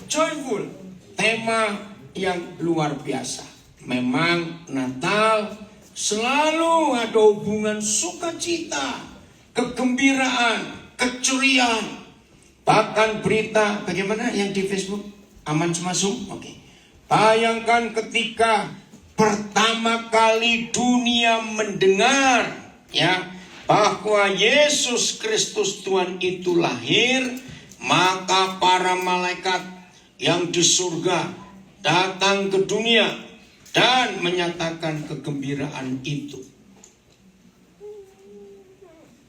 Joyful, tema yang luar biasa. Memang Natal selalu ada hubungan sukacita, kegembiraan, keceriaan. Bahkan berita bagaimana yang di Facebook? Aman semasung? Oke. Bayangkan ketika pertama kali dunia mendengar ya bahwa Yesus Kristus Tuhan itu lahir, maka para malaikat yang di surga datang ke dunia dan menyatakan kegembiraan itu.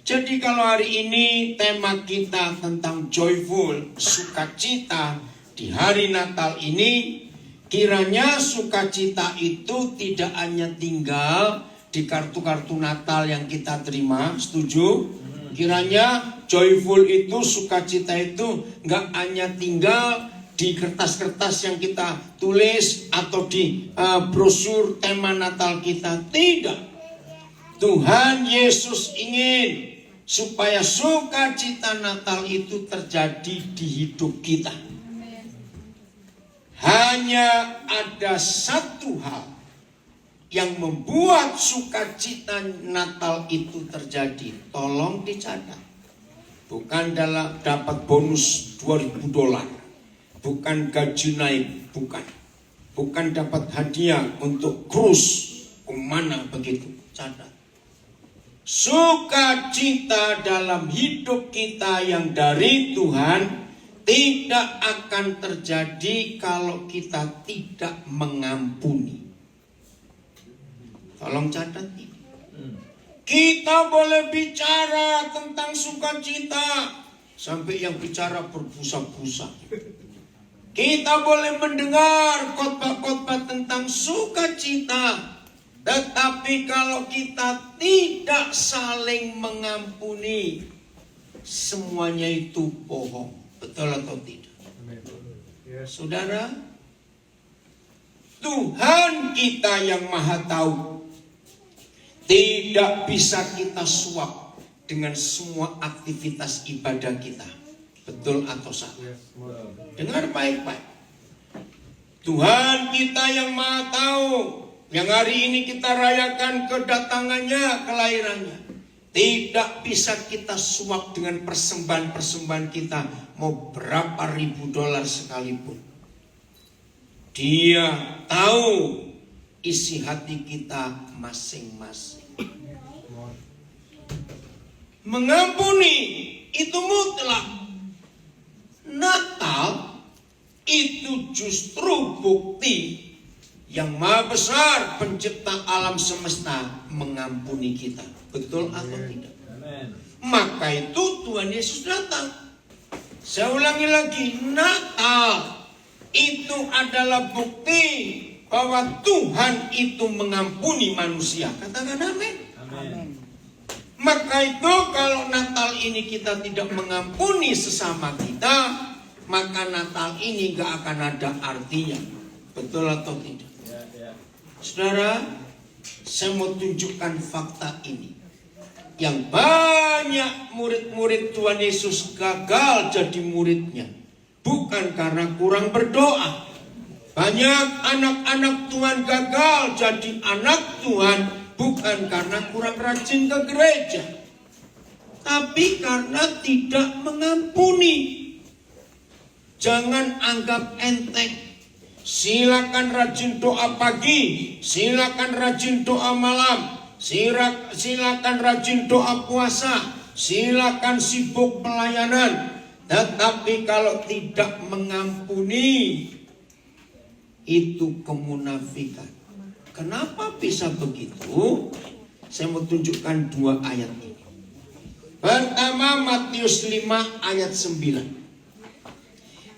Jadi kalau hari ini tema kita tentang joyful, sukacita di hari Natal ini, kiranya sukacita itu tidak hanya tinggal di kartu-kartu Natal yang kita terima, setuju? Kiranya joyful itu, sukacita itu nggak hanya tinggal di kertas-kertas yang kita tulis atau di brosur tema Natal kita. Tidak. Tuhan Yesus ingin supaya sukacita Natal itu terjadi di hidup kita. Hanya ada satu hal yang membuat sukacita Natal itu terjadi. Tolong dicatat. Bukan dalam dapat bonus $2.000, bukan gaji naik, bukan. Bukan dapat hadiah untuk cruise kemana begitu. Catat. Sukacita dalam hidup kita yang dari Tuhan tidak akan terjadi kalau kita tidak mengampuni. Tolong catat ini. Kita boleh bicara tentang sukacita sampai yang bicara berbusa-busa. Kita boleh mendengar khotbah-khotbah tentang sukacita. Tetapi kalau kita tidak saling mengampuni, semuanya itu bohong. Betul atau tidak? Saudara, Tuhan kita yang Maha Tahu tidak bisa kita suap dengan semua aktivitas ibadah kita. Betul atau salah? Dengar baik-baik. Tuhan kita yang Maha Tahu, yang hari ini kita rayakan kedatangannya, kelahirannya, tidak bisa kita suap dengan persembahan-persembahan kita, mau berapa ribu dolar sekalipun. Dia tahu isi hati kita masing-masing. Mengampuni itu mutlak. Natal itu justru bukti yang Maha Besar pencipta alam semesta mengampuni kita. Betul atau tidak? Amen. Maka itu Tuhan Yesus datang. Saya ulangi lagi, Natal itu adalah bukti bahwa Tuhan itu mengampuni manusia. Katakan amin. Amin. Maka itu kalau Natal ini kita tidak mengampuni sesama kita, maka Natal ini gak akan ada artinya. Betul atau tidak? Saudara, saya mau tunjukkan fakta ini. Yang banyak murid-murid Tuhan Yesus gagal jadi muridnya, bukan karena kurang berdoa. Banyak anak-anak Tuhan gagal jadi anak Tuhan, bukan karena kurang rajin ke gereja, tapi karena tidak mengampuni. Jangan anggap enteng. Silakan rajin doa pagi, silakan rajin doa malam, silakan rajin doa puasa, silakan sibuk pelayanan. Tetapi kalau tidak mengampuni, itu kemunafikan. Kenapa bisa begitu? Saya mau tunjukkan 2 ayat ini. Pertama, Matius 5 ayat 9.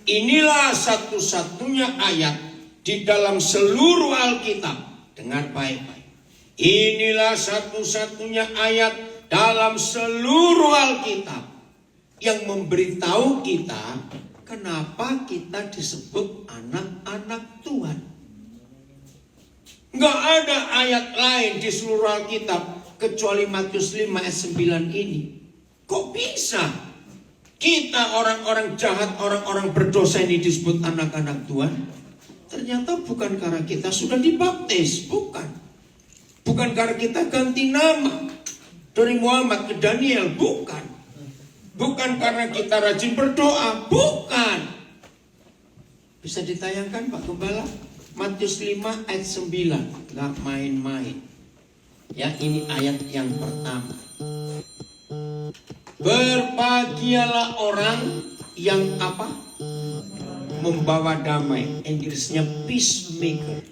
Inilah satu-satunya ayat di dalam seluruh Alkitab. Dengar baik-baik. Inilah satu-satunya ayat dalam seluruh Alkitab yang memberitahu kita kenapa kita disebut anak-anak Tuhan. Nggak ada ayat lain di seluruh Alkitab kecuali Matius 5 ayat 9 ini. Kok bisa? kita orang-orang jahat, orang-orang berdosa ini disebut anak-anak Tuhan? Ternyata bukan karena kita sudah dibaptis, bukan. Bukan karena kita ganti nama dari Muhammad ke Daniel, bukan. Bukan karena kita rajin berdoa, bukan. Bisa ditayangkan Pak Gembala? Matius 5 ayat 9. Gak main-main. Ya, ini ayat yang pertama. Berbahagialah orang yang apa? Membawa damai. Inggrisnya peacemaker.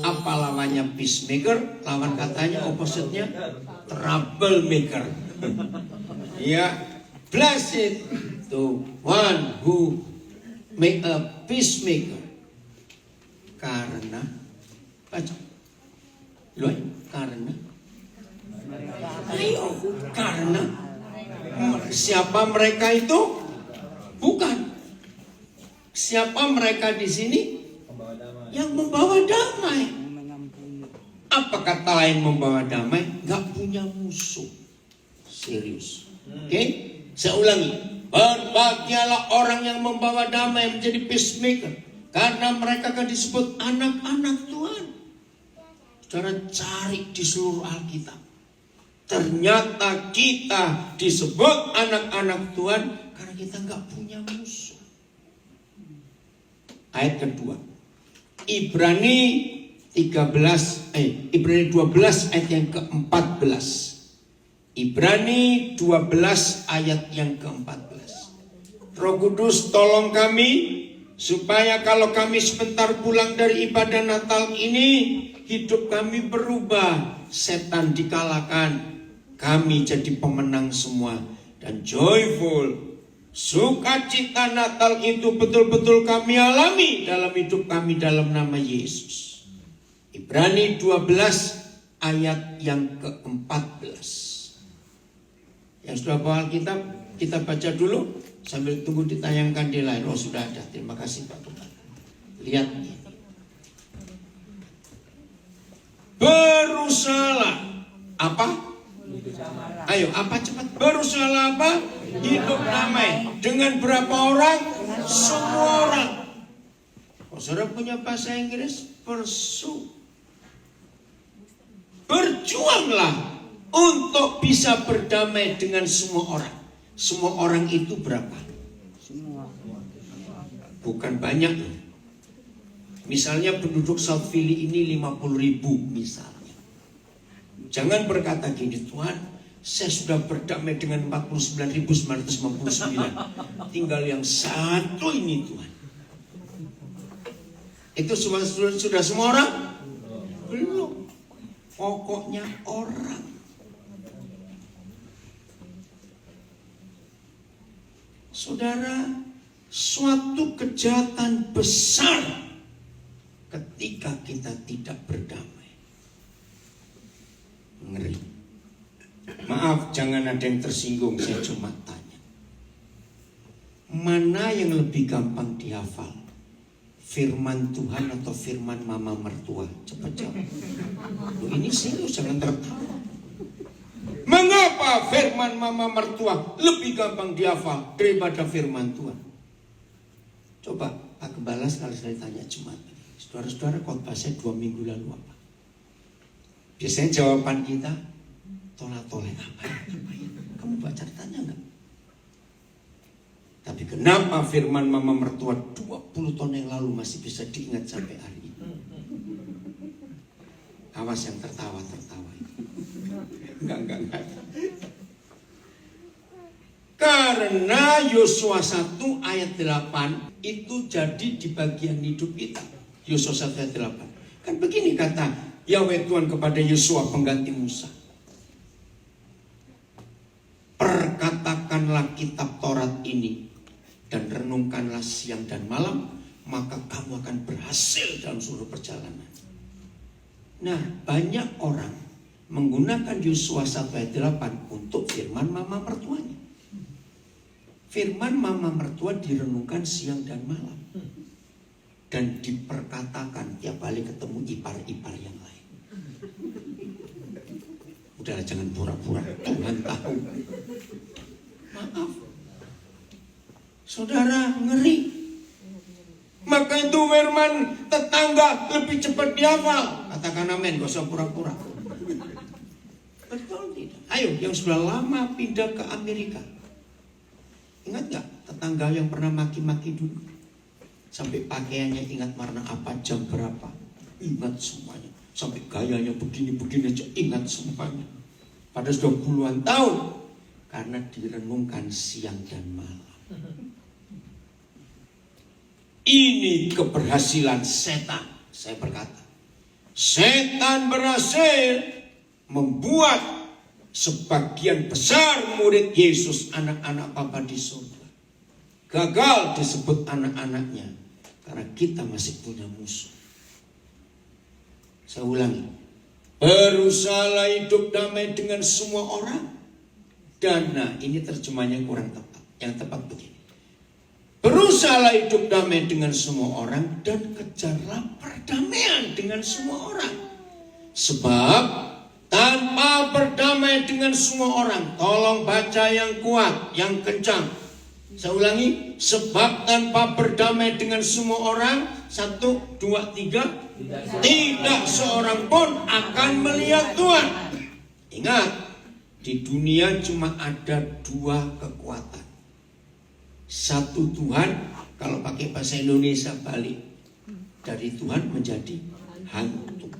Apa lawannya peacemaker? Lawan katanya opposite-nya troublemaker. Ya, blessed the one who make a peacemaker. Karena baca. Loh, karena ayo, karena siapa mereka itu? Bukan. Siapa mereka di sini? Yang membawa damai. Apa kata lain membawa damai? Gak punya musuh. Serius. Oke? Saya ulangi. Berbahagialah orang yang membawa damai, menjadi peacemaker. Karena mereka akan disebut anak-anak Tuhan. Saudara cari di seluruh Alkitab. Ternyata kita disebut anak-anak Tuhan karena kita gak punya musuh. Ayat kedua. Ibrani 12 ayat yang ke-14. Ibrani 12 ayat yang ke-14. Roh Kudus tolong kami supaya kalau kami sebentar pulang dari ibadah Natal ini, hidup kami berubah, setan dikalahkan, kami jadi pemenang semua, dan joyful. Sukacita Natal itu betul-betul kami alami dalam hidup kami dalam nama Yesus. Ibrani 12 ayat yang ke-14. Yang sudah bawa Alkitab, kita baca dulu sambil tunggu ditayangkan di layar. Oh, sudah ada. Terima kasih Pak Tuhan. Lihat ini. Berusahalah apa? Ayo, apa cepat? Berusahalah apa? Hidup damai. Dengan berapa orang? Semua orang. Oh, saudara punya bahasa Inggris? Pursue. Berjuanglah untuk bisa berdamai dengan semua orang. Semua orang itu berapa? Semua. Bukan banyak. Misalnya penduduk South Philly ini 50.000 misalnya. Jangan berkata gini, Tuhan, saya sudah berdamai dengan 49.999. Tinggal yang satu ini Tuhan. Itu sudah semua orang? Belum. Pokoknya orang. Saudara, suatu kejahatan besar ketika kita tidak berdamai. Ngeri. Maaf, jangan ada yang tersinggung, saya cuma tanya. Mana yang lebih gampang dihafal? Firman Tuhan atau firman mama mertua? Cepat jawab. Loh, ini serius, jangan tertawa. Mengapa firman mama mertua lebih gampang dihafal daripada firman Tuhan? Coba Pak Gembala sekali tanya jemaat. Saudara-saudara, khotbah saya 2 minggu lalu apa? Biasanya jawaban kita tola-toleh apa? Kamu baca tanya enggak? Tapi kenapa firman mama mertua 20 tahun yang lalu masih bisa diingat sampai hari ini? Awas yang tertawa-tertawa. Enggak. Karena Yosua 1 ayat 8 itu jadi di bagian hidup kita. Yosua 1 ayat 8. Kan begini kata Yahweh Tuhan kepada Yosua pengganti Musa. Perkatakanlah kitab Taurat ini dan renungkanlah siang dan malam, maka kamu akan berhasil dalam seluruh perjalanan. Nah, banyak orang menggunakan Yosua 1 ayat 8 untuk firman mama mertuanya. Firman mama mertua direnungkan siang dan malam. Dan diperkatakan tiap kali ketemu ipar-ipar yang lain. Udahlah, jangan pura-pura, Tuhan tahu. Maaf. Saudara, ngeri. Maka itu firman tetangga lebih cepat dihafal. Katakan amin, gak usah pura-pura. Betul tidak? Ayo, yang sudah lama pindah ke Amerika. Ingat gak tetangga yang pernah maki-maki dulu? Sampai pakaiannya ingat warna apa, jam berapa. Ingat semuanya. Sampai gayanya begini-begini aja ingat semuanya. Pada sudah puluhan tahun. Karena direnungkan siang dan malam. Ini keberhasilan setan. Saya berkata, setan berhasil membuat sebagian besar murid Yesus, anak-anak Bapa di surga, gagal disebut anak-anaknya karena kita masih punya musuh. Saya ulangi, berusaha hidup damai dengan semua orang. Dan nah, ini terjemahnya kurang tepat. Yang tepat begini, berusaha hidup damai dengan semua orang dan kejarlah perdamaian dengan semua orang. Sebab tanpa berdamai dengan semua orang, tolong baca yang kuat, yang kencang. Saya ulangi, sebab tanpa berdamai dengan semua orang, 1, 2, 3, tidak seorang pun akan melihat Tuhan. Ingat, di dunia cuma ada 2 kekuatan. Satu Tuhan, kalau pakai bahasa Indonesia balik, dari Tuhan menjadi hantu.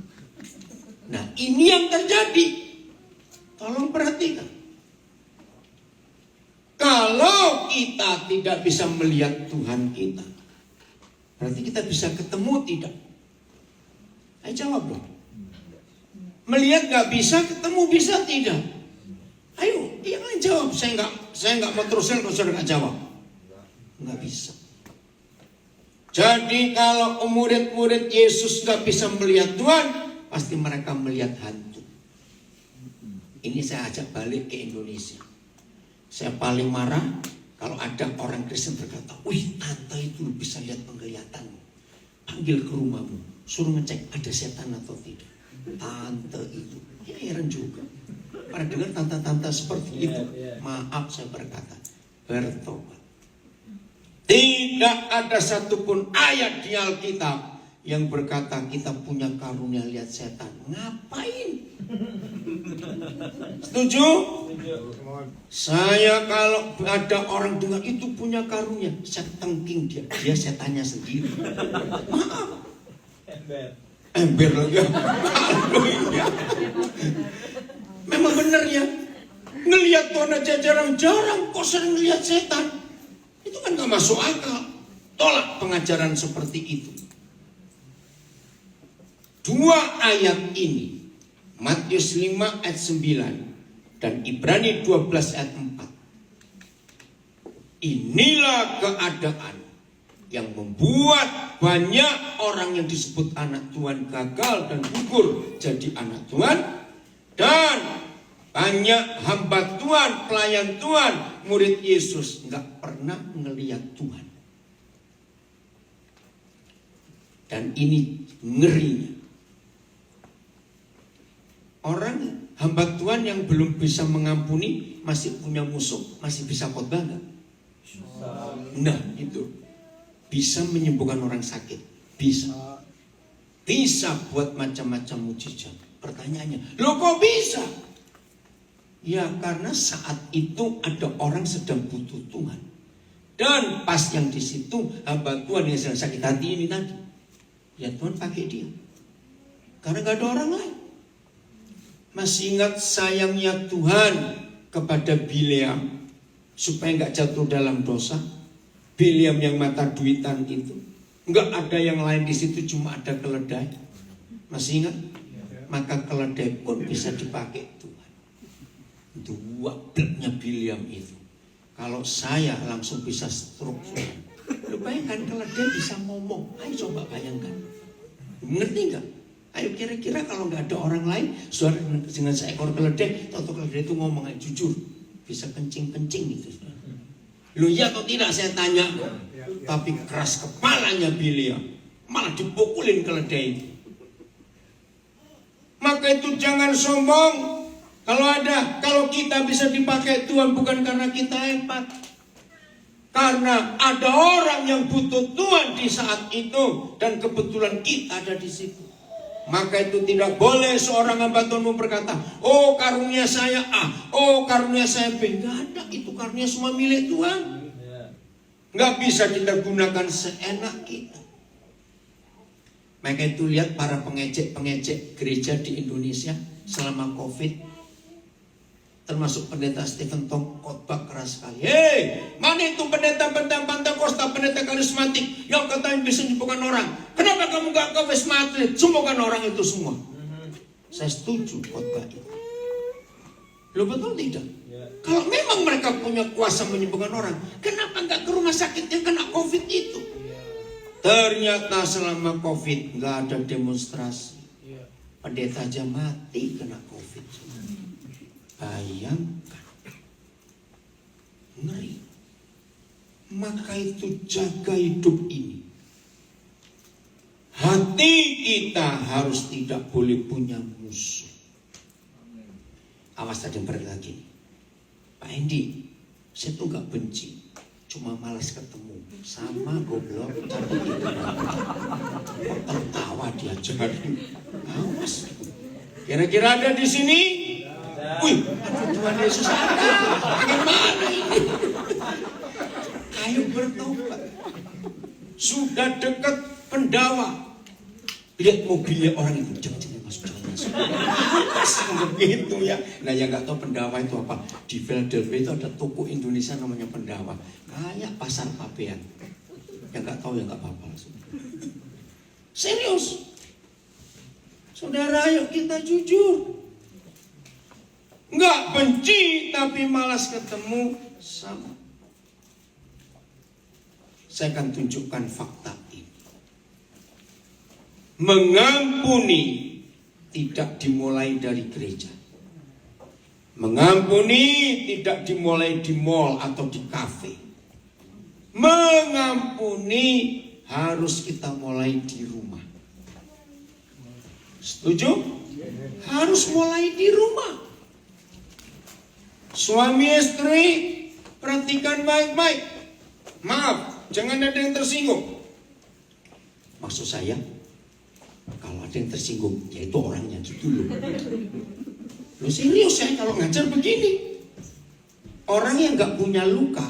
Nah, ini yang terjadi. Tolong perhatikan. Kalau kita tidak bisa melihat Tuhan kita, berarti kita bisa ketemu tidak? Ayo jawab dong. Melihat gak bisa, ketemu bisa tidak? Ayo, yang lain jawab. Saya nggak mau terusin kalau saudara nggak jawab. Nggak bisa. Jadi kalau murid-murid Yesus nggak bisa melihat Tuhan, pasti mereka melihat hantu. Ini saya ajak balik ke Indonesia. Saya paling marah kalau ada orang Kristen berkata, "Wih, tante itu bisa lihat penglihatan." Panggil ke rumahmu, suruh ngecek ada setan atau tidak. Tante itu, ya heran juga. Pada dengar tante-tante seperti itu, maaf saya berkata, bertobat. Tidak ada satupun ayat di Alkitab yang berkata kita punya karunia lihat setan. Ngapain? Setuju? Saya kalau ada orang dengar itu punya karunia, saya tengking dia setannya sendiri. Maaf. Ember lagi. Memang benar ya. Ngelihat Tuhan aja jarang-jarang, kok sering ngelihat setan. Itu kan gak masuk akal. Tolak pengajaran seperti itu. 2 ayat ini, Matius 5 ayat 9 dan Ibrani 12 ayat 4. Inilah keadaan yang membuat banyak orang yang disebut anak Tuhan gagal dan gugur jadi anak Tuhan. Dan banyak hamba Tuhan, pelayan Tuhan, murid Yesus nggak pernah ngelihat Tuhan. Dan ini ngerinya. Orang hamba Tuhan yang belum bisa mengampuni, masih punya musuh, masih bisa khotbah nggak? Nah itu bisa menyembuhkan orang sakit, bisa buat macam-macam mujizat. Pertanyaannya, loh kok bisa? Ya karena saat itu ada orang sedang butuh Tuhan. Dan pas yang di situ hamba Tuhan yang sedang sakit hati ini tadi, ya Tuhan pakai dia. Karena gak ada orang lain. Masih ingat sayangnya Tuhan kepada Bileam supaya gak jatuh dalam dosa? Bileam yang mata duitan itu, gak ada yang lain di situ, cuma ada keledai. Masih ingat? Maka keledai pun bisa dipakai Tuhan. Dua bleknya Bileam itu. Kalau saya langsung bisa stroke. Lu bayangkan keledai bisa ngomong. Ayo coba bayangkan. Ngerti nggak? Ayo kira-kira kalau nggak ada orang lain, suara dengan seekor keledai, atau keledai itu ngomong aja jujur, bisa kencing-kencing gitu. Lu ya atau tidak saya tanya. Tapi keras kepalanya Bileam, malah dipukulin keledai itu. Maka itu jangan sombong. Kalau kita bisa dipakai Tuhan bukan karena kita hebat. Karena ada orang yang butuh Tuhan di saat itu dan kebetulan kita ada di situ. Maka itu tidak boleh seorang hamba Tuhan berkata, oh karunia saya A, oh karunia saya B. Nggak ada, itu karunia semua milik Tuhan. Nggak bisa kita gunakan seenak kita. Maka itu lihat para pengecek-pengecek gereja di Indonesia selama COVID. Termasuk pendeta Stephen Tong khotbah keras sekali. Hei, mana itu pendeta-pendeta Pentakosta, pendeta karismatik yang katanya bisa menyembuhkan orang? Kenapa kamu gak ke Wisma Atlet? Sembuhkan orang itu semua. Saya setuju khotbah itu. Lo betul tidak? Kalau memang mereka punya kuasa menyembuhkan orang, kenapa gak ke rumah sakit yang kena COVID itu? Ternyata selama COVID gak ada demonstrasi. Pendeta aja mati kena COVID. Bayangkan, ngeri. Maka itu jaga hidup ini. Hati kita harus tidak boleh punya musuh. Awas tadi lagi, Pak Hendi, saya tuh gak benci, cuma malas ketemu. Sama goblok, tapi kok tertawa dia jadi. Awas. Kira-kira ada di sini? Wih, Tuhan Yesus ada. Bagaimana ini? Ayo bertobat. Sudah dekat Pendawa. Lihat mobilnya orang itu. Jangan masuk, jangan masuk. Begitu ya. Nah yang gak tahu Pendawa itu apa? Di Philadelphia itu ada toko Indonesia namanya Pendawa. Kayak pasar pabean. Yang gak tahu ya gak apa-apa. Serius. Saudara, ayo kita jujur. Nggak benci tapi malas ketemu sama. Saya akan tunjukkan fakta ini. Mengampuni tidak dimulai dari gereja. Mengampuni tidak dimulai di mall atau di kafe. Mengampuni harus kita mulai di rumah. Setuju? Harus mulai di rumah. Suami istri, perhatikan baik-baik. Maaf, jangan ada yang tersinggung. Maksud saya, kalau ada yang tersinggung, ya itu orangnya gitu loh. Lo serius ya kalau ngajar begini. Orang yang gak punya luka,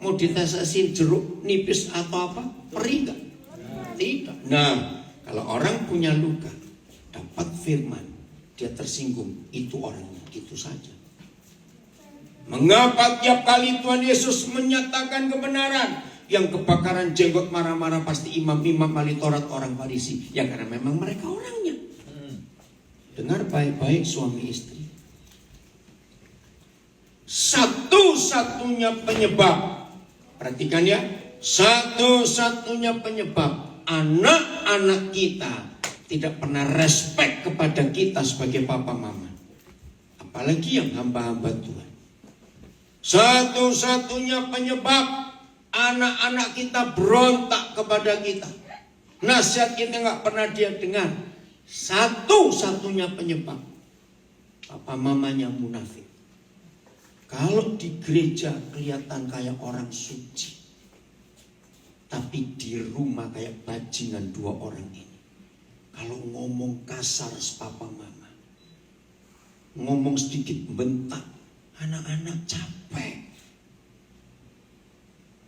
mau ditetesin jeruk nipis atau apa, perih gak? Tidak. Nah, kalau orang punya luka, dapat firman, dia tersinggung, itu orangnya. Itu saja. Mengapa tiap kali Tuhan Yesus menyatakan kebenaran? Yang kebakaran jenggot marah-marah pasti imam-imam ahli Taurat orang Farisi. Ya karena memang mereka orangnya. Dengar baik-baik suami istri. Satu-satunya penyebab, perhatikan ya, satu-satunya penyebab anak-anak kita tidak pernah respect kepada kita sebagai papa mama. Apalagi yang hamba-hamba Tuhan. Satu-satunya penyebab anak-anak kita berontak kepada kita. Nasihat kita gak pernah dia dengar. Satu-satunya penyebab papa mamanya munafik. Kalau di gereja kelihatan kayak orang suci, tapi di rumah kayak bajingan dua orang ini. Kalau ngomong kasar papa mama, ngomong sedikit bentak, anak-anak capek.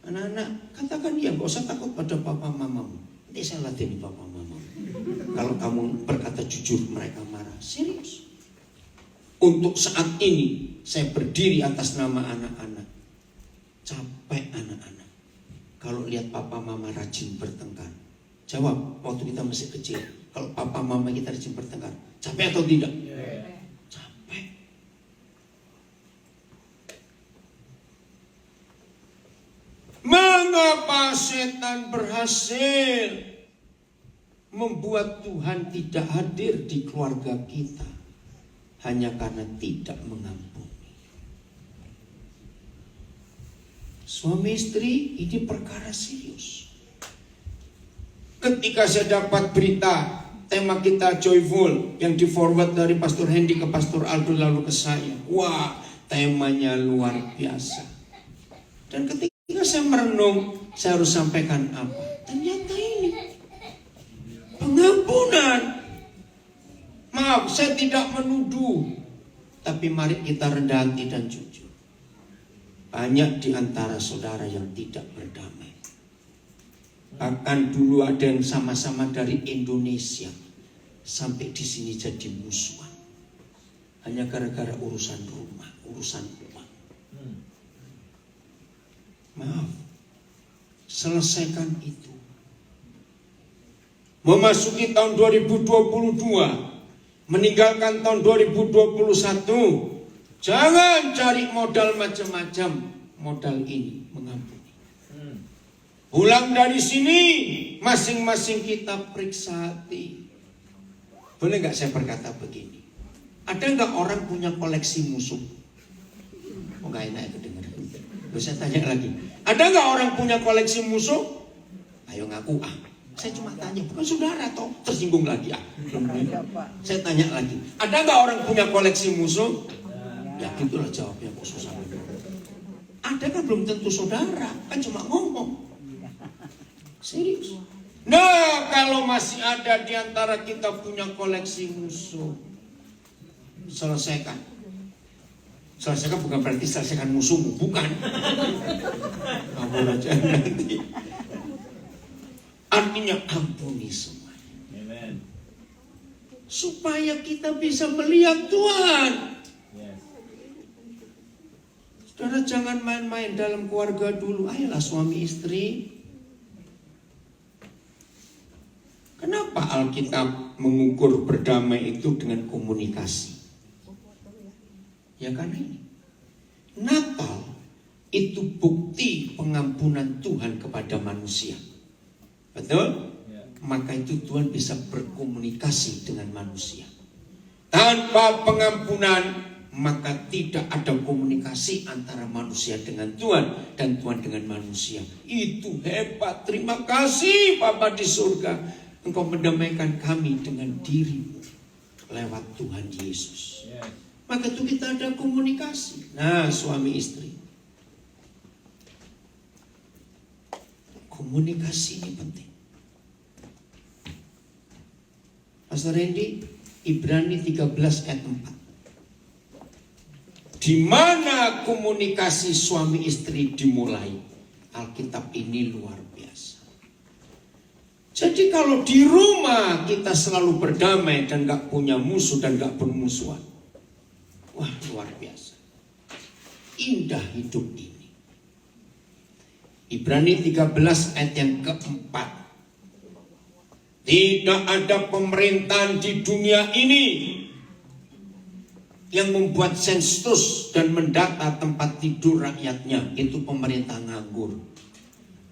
Anak-anak katakan dia gak usah takut pada papa mamamu. Nanti saya latih papa mamamu. Kalau kamu berkata jujur mereka marah. Serius. Untuk saat ini saya berdiri atas nama anak-anak. Capek anak-anak. Kalau lihat papa mama rajin bertengkar. Jawab waktu kita masih kecil. Kalau papa mama kita rajin bertengkar, capek atau tidak? Mengapa setan berhasil membuat Tuhan tidak hadir di keluarga kita? Hanya karena tidak mengampuni. Suami istri ini perkara serius. Ketika saya dapat berita tema kita joyful yang di forward dari Pastor Hendy ke Pastor Aldo lalu ke saya, wah temanya luar biasa. Dan ketika saya merenung, saya harus sampaikan apa? Ternyata ini pengampunan. Maaf, saya tidak menuduh, tapi mari kita rendah hati dan jujur. Banyak di antara saudara yang tidak berdamai. Bahkan dulu ada yang sama-sama dari Indonesia, sampai di sini jadi musuhan. Hanya gara-gara urusan rumah, urusan uang. Maaf, selesaikan itu. Memasuki tahun 2022, meninggalkan tahun 2021, jangan cari modal macam-macam. Modal ini mengampuni. Pulang dari sini, masing-masing kita periksa hati. Boleh nggak saya berkata begini? Ada nggak orang punya koleksi musuh? Oh, nggak enak itu dengar. Saya tanya lagi. Ada nggak orang punya koleksi musuh? Ayo ngaku ah. Saya cuma tanya, bukan saudara toh. Tersinggung lagi ah. Saya tanya lagi. Ada nggak orang punya koleksi musuh? Ya gitulah jawabnya kok susah. Ada kan belum tentu saudara, kan cuma ngomong. Serius. Nah, kalau masih ada di antara kita punya koleksi musuh, selesaikan. Selesaikan bukan berarti selesaikan musuhmu, bukan. Kamu aja nanti. Artinya ampuni semua. Amen. Supaya kita bisa melihat Tuhan. Yes. Saudara jangan main-main dalam keluarga dulu. Ayolah suami istri. Kenapa Alkitab mengukur berdamai itu dengan komunikasi? Ya karena ini. Natal itu bukti pengampunan Tuhan kepada manusia. Betul? Maka itu Tuhan bisa berkomunikasi dengan manusia. Tanpa pengampunan, maka tidak ada komunikasi antara manusia dengan Tuhan dan Tuhan dengan manusia. Itu hebat. Terima kasih Bapa di surga. Engkau mendamaikan kami dengan dirimu lewat Tuhan Yesus. Maka itu kita ada komunikasi. Nah, suami istri, komunikasi ini penting. Pastor Randy, Ibrani 13 ayat 4. Di mana komunikasi suami istri dimulai? Alkitab ini luar biasa. Jadi kalau di rumah kita selalu berdamai dan gak punya musuh dan gak bermusuhan, wah luar biasa. Indah hidup ini. Ibrani 13 ayat yang keempat. Tidak ada pemerintahan di dunia ini yang membuat sensus dan mendata tempat tidur rakyatnya. Itu pemerintah nganggur.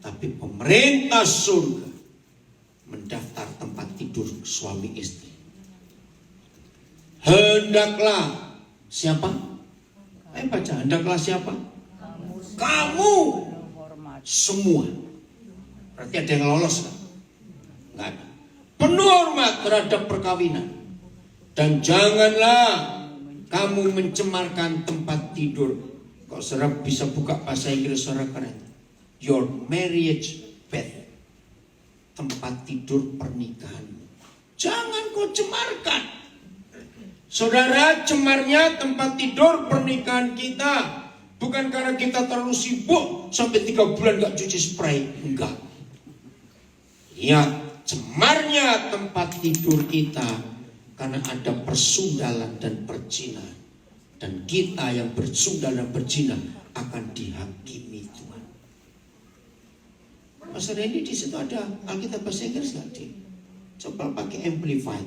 Tapi pemerintah surga mendaftar tempat tidur suami istri. Hendaklah siapa? Baca, hendaklah siapa? Kamu semua. Berarti ada yang lolos kan? Enggak ada. Penuh hormat terhadap perkawinan. Dan janganlah kamu mencemarkan tempat tidur. Kok saudara bisa buka bahasa Inggris saudara keren. Your marriage bed. Tempat tidur pernikahanmu. Jangan kau cemarkan. Saudara, cemarnya tempat tidur pernikahan kita bukan karena kita terlalu sibuk sampai 3 bulan gak cuci spray. Enggak. Ya, cemarnya tempat tidur kita karena ada persundalan dan perzinahan. Dan kita yang bersundal dan berzina akan dihakimi Tuhan. Pastor Randy di situ ada Alkitab bahasa Inggris nggak di? Coba pakai Amplified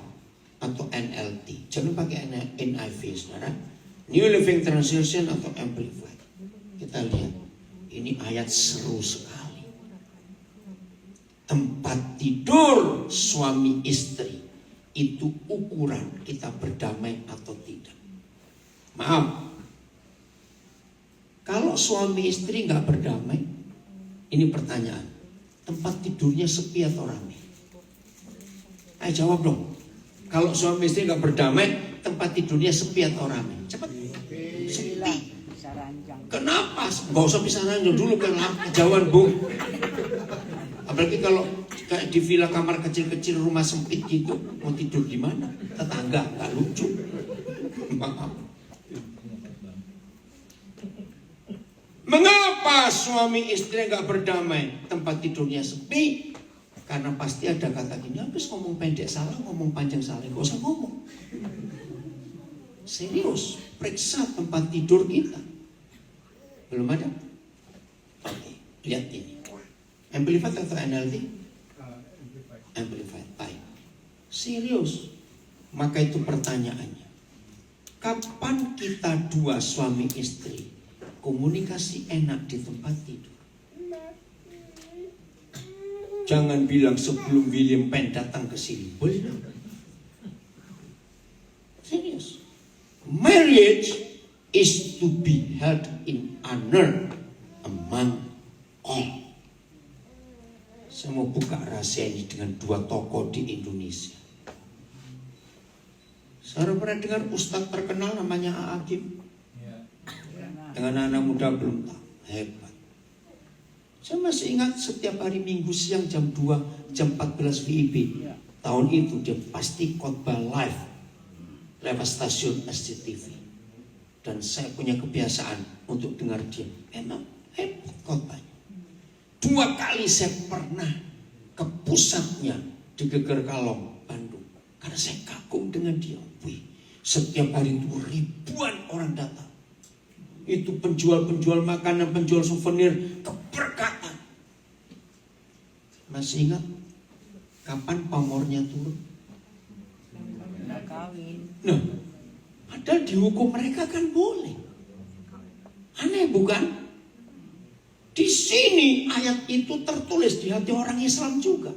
atau NLT. Jangan pakai NIV, saudara. New Living Translation atau Amplified. Kita lihat. Ini ayat seru sekali. Tempat tidur suami istri itu ukuran kita berdamai atau tidak. Maaf. Kalau suami istri nggak berdamai, ini pertanyaan. Tempat tidurnya sepi atau ramai? Ayo jawab dong. Kalau suami istri nggak berdamai, tempat tidurnya sepi atau ramai? Cepat. Sepi. Kenapa? Nggak usah pisah ranjang dulu kan kejauhan Bung. Apalagi kalau kayak di villa kamar kecil-kecil rumah sempit gitu, mau tidur di mana? Tetangga, nggak lucu. Maaf. Mengapa suami istri nggak berdamai? Tempat tidurnya sepi. Karena pasti ada kata gini, habis ngomong pendek salah, ngomong panjang salah, nggak usah ngomong. Serius, periksa tempat tidur kita. Belum ada? Oke, lihat ini. Amplified atau NLT? Amplified. Baik. Serius. Maka itu pertanyaannya. Kapan kita dua suami istri komunikasi enak di tempat tidur? Jangan bilang sebelum William Penn datang ke sini. Serius. Marriage is to be held in honor among all. Saya mau buka rahasia ini dengan dua tokoh di Indonesia. Saya pernah dengar ustadz terkenal namanya A'agim. Dengan anak muda belum tahu. Hebat. Saya masih ingat setiap hari Minggu siang jam 2, jam 14 WIB. Tahun itu dia pasti khotbah live lewat stasiun SCTV. Dan saya punya kebiasaan untuk dengar dia. Memang hebat khotbahnya. 2 kali saya pernah ke pusatnya di Geger Kalong, Bandung. Karena saya kagum dengan dia. Wih, setiap hari itu ribuan orang datang. Itu penjual-penjual makanan, penjual souvenir, keberkatan. Masih ingat kapan pamornya turun? Nah, padahal dihukum mereka kan boleh. Aneh bukan? Di sini ayat itu tertulis di hati orang Islam juga.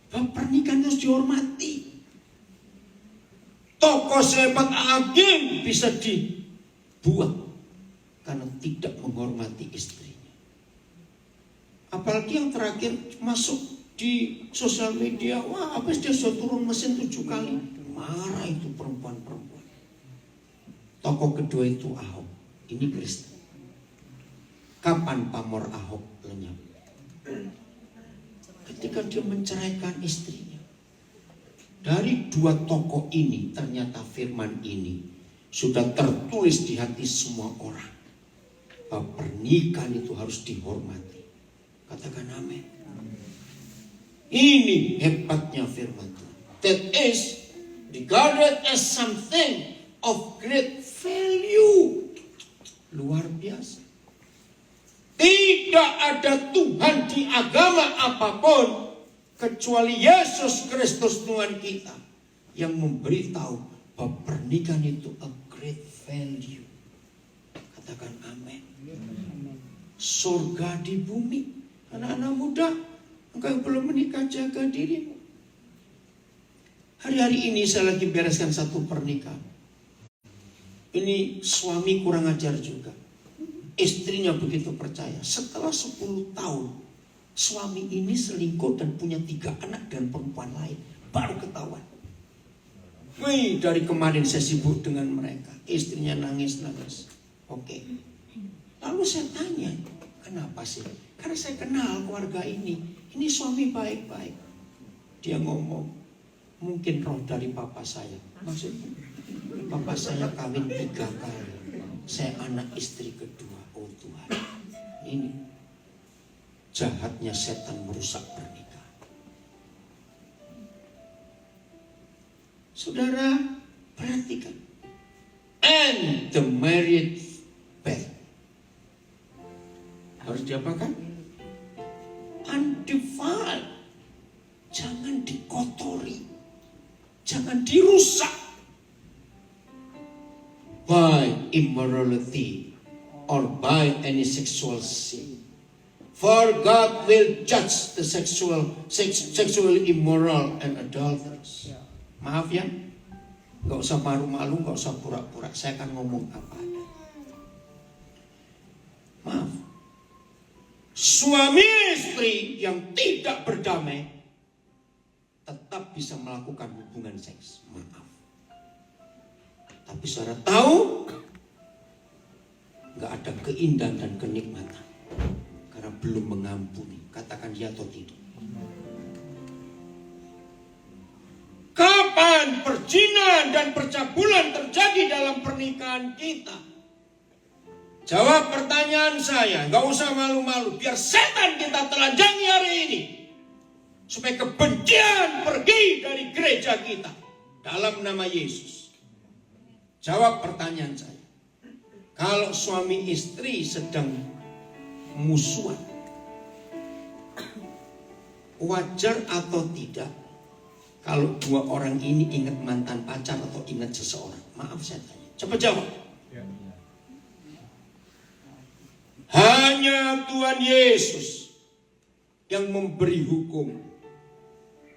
Bahwa pernikahan harus dihormati. Tokoh sehebat A'agim bisa dibuang karena tidak menghormati istrinya. Apalagi yang terakhir masuk di sosial media, wah habis dia sudah turun mesin 7 kali. Marah itu perempuan-perempuan. Tokoh kedua itu Ahok. Ini Kristen. Kapan pamor Ahok lenyap? Ketika dia menceraikan istrinya. Dari 2 tokoh ini ternyata firman ini sudah tertulis di hati semua orang. Bahwa pernikahan itu harus dihormati. Katakan amin. Ini hebatnya firman Tuhan. That is regarded as something of great value. Luar biasa. Tidak ada Tuhan di agama apapun kecuali Yesus Kristus Tuhan kita yang memberitahu bahwa pernikahan itu a great value. Katakan amin. Surga di bumi. Anak-anak muda, engkau yang belum menikah, jaga dirimu. Hari-hari ini saya lagi bereskan satu pernikahan. Ini suami kurang ajar juga. Istrinya begitu percaya. Setelah 10 tahun, suami ini selingkuh dan punya 3 anak dan perempuan lain. Baru ketahuan. Wih, dari kemarin saya sibuk dengan mereka. Istrinya nangis-nangis. Oke. Lalu saya tanya, kenapa sih? Karena saya kenal keluarga ini. Ini suami baik-baik. Dia ngomong, mungkin roh dari papa saya. Maksudnya, papa saya kawin 3 kali. Saya anak istri kedua. Oh Tuhan, ini jahatnya setan merusak pernikahan. Saudara, perhatikan. And the married bed harus diapakan? Undefiled. Jangan dikotori. Jangan dirusak by immorality or by any sexual sin. For God will judge the sexual immoral and adulterers. Maaf ya, gak usah malu-malu, gak usah pura-pura. Saya akan ngomong apa ada. Maaf. Suami istri yang tidak berdamai tetap bisa melakukan hubungan seks. Maaf. Tapi saudara tahu, nggak ada keindahan dan kenikmatan. Karena belum mengampuni. Katakan ya atau tidak. Kapan perzinahan dan percabulan terjadi dalam pernikahan kita? Jawab pertanyaan saya, nggak usah malu-malu. Biar setan kita telanjangi hari ini, supaya kebencian pergi dari gereja kita dalam nama Yesus. Jawab pertanyaan saya. Kalau suami istri sedang musuhan, wajar atau tidak kalau dua orang ini ingat mantan pacar atau ingat seseorang? Maaf saya tanya. Cepat jawab. Hanya Tuhan Yesus yang memberi hukum.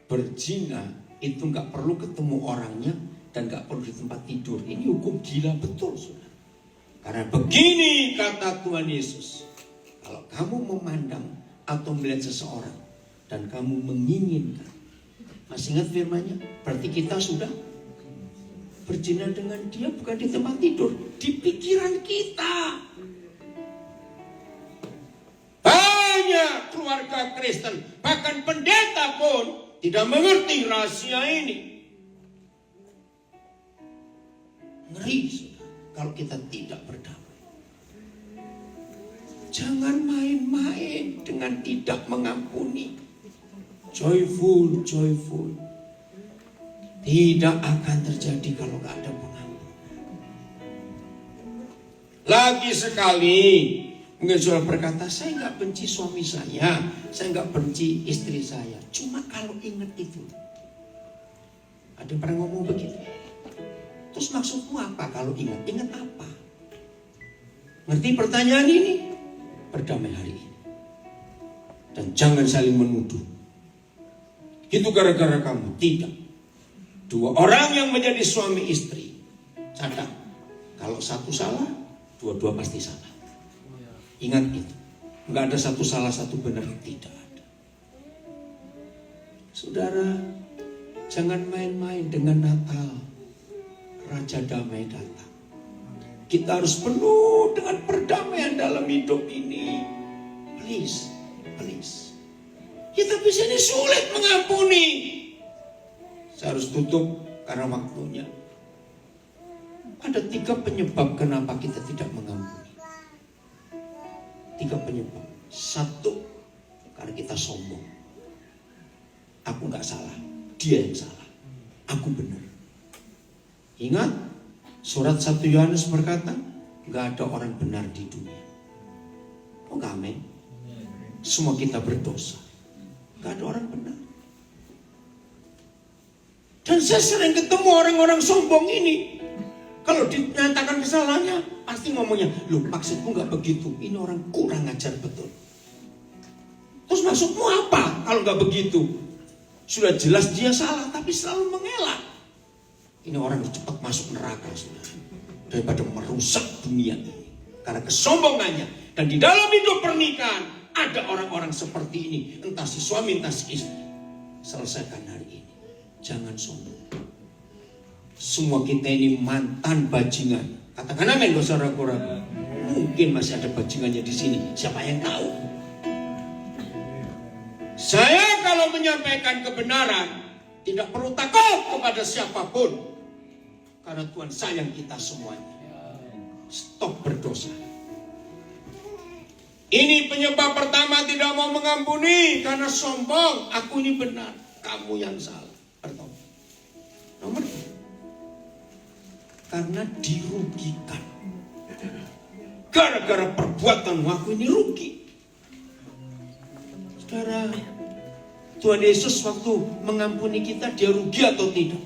Berzina itu gak perlu ketemu orangnya dan gak perlu di tempat tidur. Ini hukum gila betul, saudara. Karena begini kata Tuhan Yesus. Kalau kamu memandang atau melihat seseorang dan kamu menginginkan, masih ingat firman-Nya? Berarti kita sudah berzina dengan dia bukan di tempat tidur, di pikiran kita. Banyak keluarga Kristen, bahkan pendeta pun tidak mengerti rahasia ini. Ngeri kalau kita tidak berdamai. Jangan main-main dengan tidak mengampuni. Joyful. Tidak akan terjadi kalau gak ada pengampun. Lagi sekali, mungkin saudara berkata, saya gak benci suami saya gak benci istri saya. Cuma kalau ingat itu. Ada yang pernah ngomong begitu? Terus maksudmu apa kalau ingat? Ingat apa? Ngerti pertanyaan ini? Berdamai hari ini. Dan jangan saling menuduh. Itu gara-gara kamu. Tidak. Dua orang yang menjadi suami istri, catat, kalau satu salah, dua-dua pasti salah. Ingat itu. Enggak ada satu salah, satu benar. Tidak ada. Saudara, jangan main-main dengan Natal. Raja damai datang. Kita harus penuh dengan perdamaian dalam hidup ini. Please. Kita bisa ini sulit mengampuni. Saya harus tutup karena waktunya. Ada 3 penyebab kenapa kita tidak mengampuni. 3 penyebab. 1, karena kita sombong. Aku gak salah, dia yang salah. Aku benar. Ingat, surat 1 Yohanes berkata, gak ada orang benar di dunia. Oh gak, amin. Semua kita berdosa. Gak ada orang benar. Dan saya sering ketemu orang-orang sombong ini. Kalau dinyatakan kesalahannya, pasti ngomongnya, loh maksudku gak begitu. Ini orang kurang ajar betul. Terus maksudmu apa kalau gak begitu? Sudah jelas dia salah, tapi selalu mengelak. Ini orang cepat masuk neraka, saudara. Daripada merusak dunia ini. Karena kesombongannya. Dan di dalam hidup pernikahan, ada orang-orang seperti ini. Entah si suami, entah si istri. Selesaikan hari ini. Jangan sombong. Semua kita ini mantan bajingan. Katakan amin, saudara-saudara. Mungkin masih ada bajingannya di sini. Siapa yang tahu? Saya kalau menyampaikan kebenaran, tidak perlu takut kepada siapapun. Karena Tuhan sayang kita semuanya. Stop berdosa. Ini penyebab pertama tidak mau mengampuni. Karena sombong. Aku ini benar, kamu yang salah. Bertobat. Nomor 2, karena dirugikan. Gara-gara perbuatanmu aku ini rugi. Saudara, Tuhan Yesus waktu mengampuni kita, dia rugi atau tidak?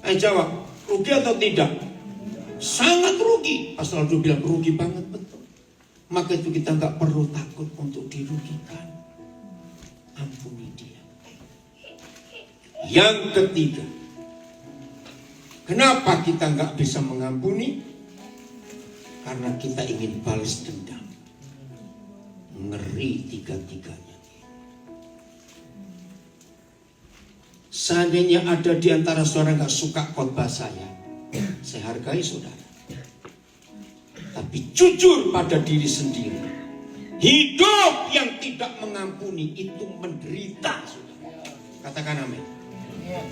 Ayo jawab, rugi atau tidak? Sangat rugi. Pastor Aldo bilang rugi banget, betul. Maka itu kita gak perlu takut untuk dirugikan. Ampuni dia. Yang ketiga, kenapa kita gak bisa mengampuni? Karena kita ingin balas dendam. Ngeri tiga-tiganya. Seandainya ada di antara saudara gak suka khotbah saya hargai saudara. Tapi tapi jujur pada diri sendiri. Hidup yang tidak mengampuni itu menderita. Katakan amin.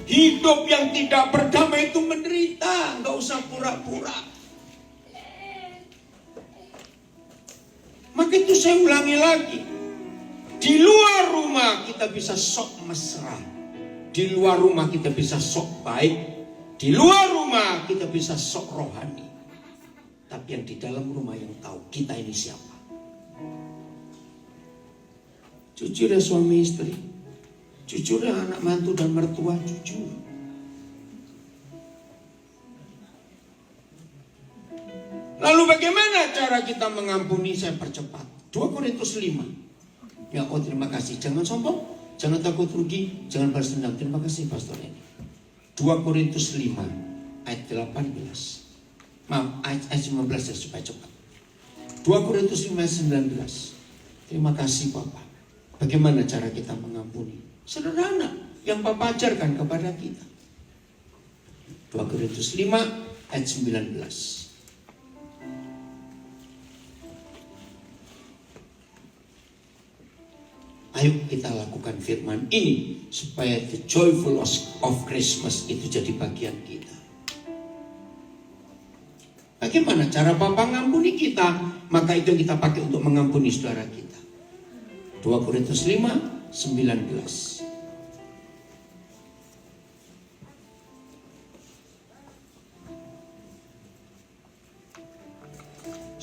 Hidup yang tidak berdamai itu menderita. Enggak usah pura-pura. Maka itu saya ulangi lagi. Di luar rumah kita bisa sok mesra. Di luar rumah kita bisa sok baik. Di luar rumah kita bisa sok rohani. Tapi yang di dalam rumah yang tahu kita ini siapa. Jujur ya suami istri. Jujur ya anak mantu dan mertua, jujur. Lalu bagaimana cara kita mengampuni? Saya percepat. 2 Korintus 5. Ya, oh terima kasih. Jangan sombong, jangan takut rugi, jangan balas dendam. Terima kasih Pastor ini. 2 Korintus 5 ayat 18. Maaf, ayat 19 ya supaya cepat. 2 Korintus 5 ayat 19. Terima kasih Bapak. Bagaimana cara kita mengampuni? Sederhana, yang Bapak ajarkan kepada kita. 2 Korintus 5 ayat 19. Ayo kita lakukan firman ini supaya the joyful of Christmas itu jadi bagian kita. Bagaimana cara Bapak mengampuni kita? Maka itu yang kita pakai untuk mengampuni saudara kita. 2 Korintus 5, 19.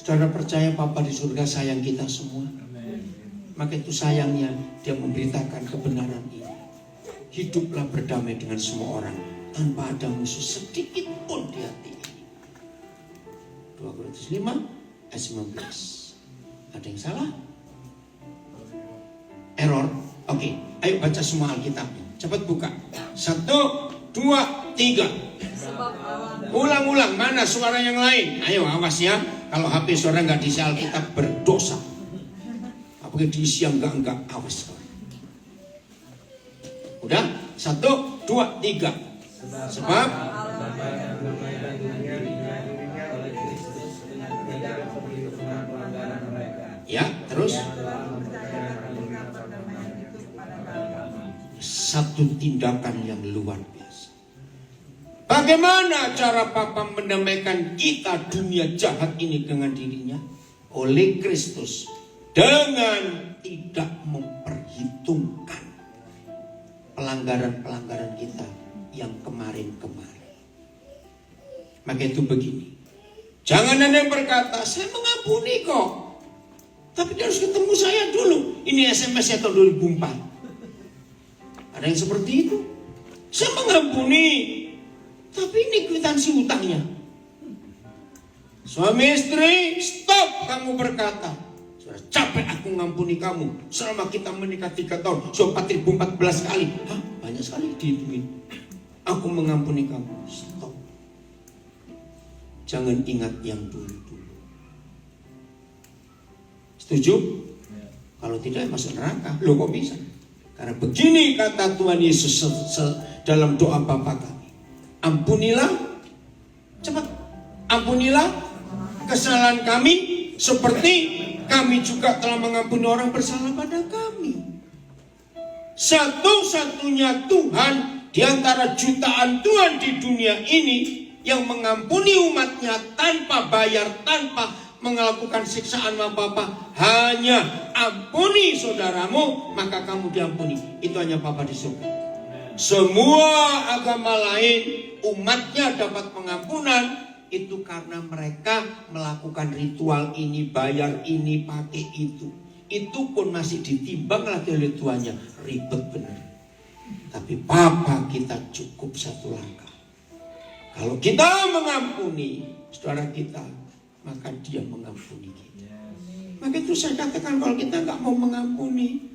Saudara percaya Bapa di surga sayang kita semua? Maka itu sayangnya dia memberitakan kebenaran ini. Hiduplah berdamai dengan semua orang tanpa ada musuh sedikit pun di hati ini. 2 Korintus 5 ayat 19. Ada yang salah? Error? Oke, ayo baca semua Alkitabnya. Cepat buka. 1, 2, 3. Ulang-ulang, mana suara yang lain? Ayo awas ya. Kalau HP saudara nggak diisi Alkitab berdosa. Apalagi diisi yang enggak, awas. Udah? 1, 2, 3. Sebab ya, terus satu tindakan yang luar biasa. Bagaimana cara Papa mendamaikan kita dunia jahat ini dengan dirinya? Oleh Kristus, dengan tidak memperhitungkan pelanggaran-pelanggaran kita yang kemarin-kemarin. Maka itu begini, jangan ada yang berkata, saya mengampuni kok, tapi dia harus ketemu saya dulu. Ini SMS-nya tahun 2004. Ada yang seperti itu. Saya mengampuni, tapi ini kwitansi utangnya. Suami istri, stop kamu berkata, sudah capek aku ngampuni kamu. Selama kita menikah 3 tahun, sudah 4.014 kali. Hah? Banyak sekali dihitungin. Aku mengampuni kamu. Stop. Jangan ingat yang dulu-dulu. Setuju? Kalau tidak masuk neraka. Loh kok bisa? Karena begini kata Tuhan Yesus dalam doa Bapa kami. Ampunilah, cepat, ampunilah kesalahan kami seperti kami juga telah mengampuni orang bersalah pada kami. Satu-satunya Tuhan di antara jutaan Tuhan di dunia ini yang mengampuni umatnya tanpa bayar, tanpa melakukan siksaan sama Bapa, hanya ampuni saudaramu maka kamu diampuni. Itu hanya Bapa di surga. Semua agama lain umatnya dapat pengampunan itu karena mereka melakukan ritual ini, bayar ini, pakai itu. Itu pun masih ditimbang lagi oleh tuannya, ribet benar. Tapi Bapa kita cukup satu langkah. Kalau kita mengampuni saudara kita, maka dia mengampuni kita. Maka itu saya katakan kalau kita nggak mau mengampuni,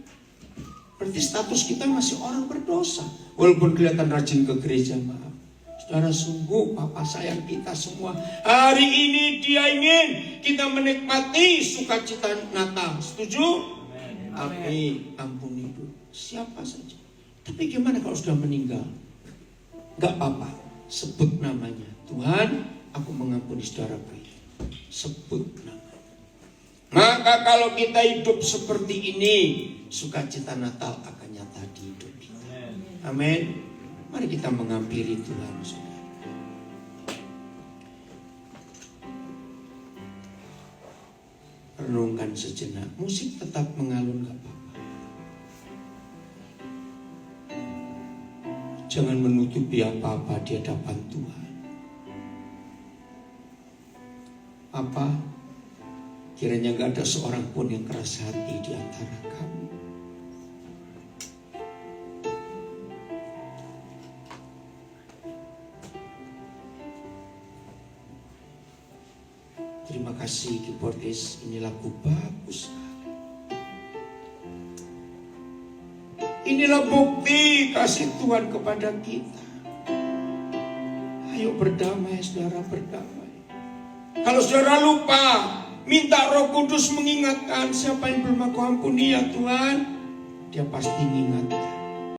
berarti status kita masih orang berdosa. Walaupun kelihatan rajin ke gereja, maaf. Saudara, sungguh Papa sayang kita semua. Hari ini dia ingin kita menikmati sukacita Natal. Setuju? Amin. Ampuni dulu siapa saja. Tapi gimana kalau sudah meninggal? Nggak apa-apa. Sebut namanya. Tuhan, aku mengampuni saudaraku. sebut nama. Maka kalau kita hidup seperti ini, sukacita Natal akan nyata di hidup kita. Amin. Mari kita menghampiri Tuhan, saudara. Renungkan sejenak. Musik tetap mengalun, gak apa-apa. Jangan menutupi apa-apa di hadapan Tuhan. Apa? Kiranya gak ada seorang pun yang keras hati di antara kamu. Terima kasih keyboardis, ini lagu bagus. Inilah bukti kasih Tuhan kepada kita. Ayo berdamai, saudara, berdamai. Kalau saudara lupa, minta Roh Kudus mengingatkan. Siapa yang belum aku ampuni ya Tuhan, dia pasti mengingatkan.